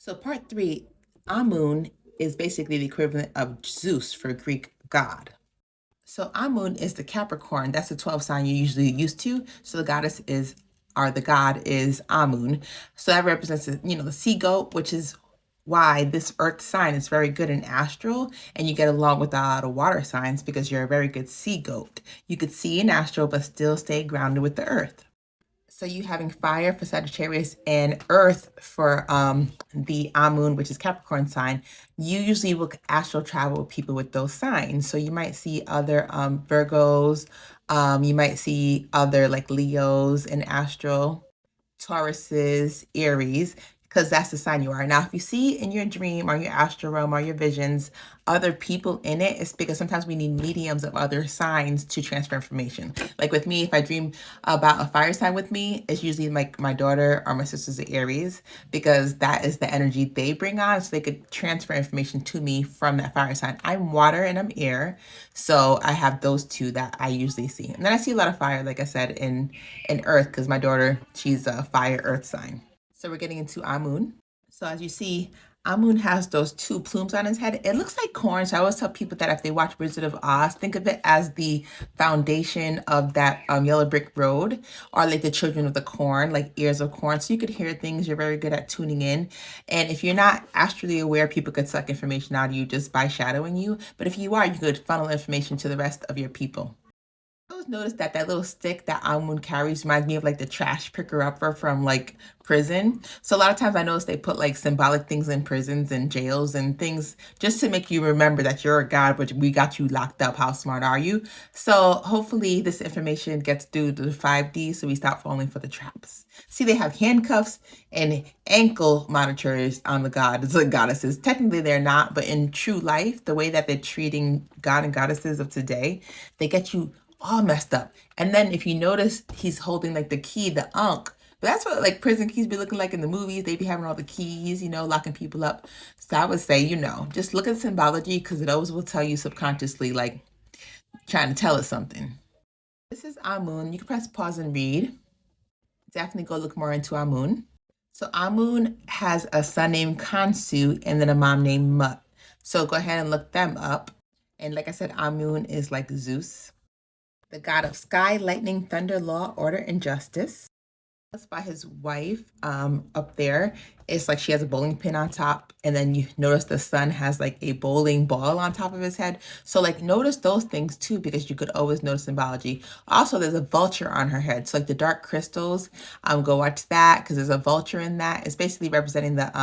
So part three, Amun is basically the equivalent of Zeus for Greek god. So Amun is the Capricorn. That's the 12th sign you're usually used to. So the goddess is, or the god is Amun. So that represents, the sea goat, which is why this earth sign is very good in astral, and you get along with a lot of water signs because you're a very good sea goat. You could see in astral, but still stay grounded with the earth. So you having fire for Sagittarius and earth for the Amun, which is Capricorn sign, you usually will astral travel with people with those signs. So you might see other Virgos, you might see other like Leos in astral, Tauruses, Aries, because that's the sign you are. Now, if you see in your dream or your astral realm or your visions other people in it, it's because sometimes we need mediums of other signs to transfer information. Like with me, if I dream about a fire sign with me, it's usually like my daughter or my sister's the Aries, because that is the energy they bring on, so they could transfer information to me from that fire sign. I'm water and I'm air, so I have those two that I usually see. And then I see a lot of fire, like I said, in earth, because my daughter, she's a fire earth sign. So we're getting into Amun. So as you see, Amun has those two plumes on his head. It looks like corn. So I always tell people that if they watch Wizard of Oz, think of it as the foundation of that yellow brick road, or like the children of the corn, like ears of corn. So you could hear things. You're very good at tuning in. And if you're not astrally aware, people could suck information out of you just by shadowing you. But if you are, you could funnel information to the rest of your people. I always noticed that that little stick that Amun carries reminds me of like the trash picker upper from like prison. So a lot of times I notice they put like symbolic things in prisons and jails and things just to make you remember that you're a god, but we got you locked up. How smart are you? So hopefully this information gets through to the 5D so we stop falling for the traps. See, they have handcuffs and ankle monitors on the gods and goddesses. Technically they're not, but in true life, the way that they're treating god and goddesses of today, they get you all messed up. And then if you notice, he's holding like the key, the Ankh. But that's what like prison keys be looking like in the movies. They be having all the keys, locking people up. So I would say, just look at symbology, because it always will tell you subconsciously, like trying to tell us something. This is Amun. You can press pause and read. Definitely go look more into Amun. So Amun has a son named Kansu and then a mom named Mut. So go ahead and look them up. And like I said, Amun is like Zeus, the god of sky, lightning, thunder, law, order, and justice. That's by his wife up there. It's like she has a bowling pin on top, and then you notice the sun has like a bowling ball on top of his head. So like notice those things too, because you could always notice symbology. Also, there's a vulture on her head. So like the dark crystals, go watch that, because there's a vulture in that. It's basically representing the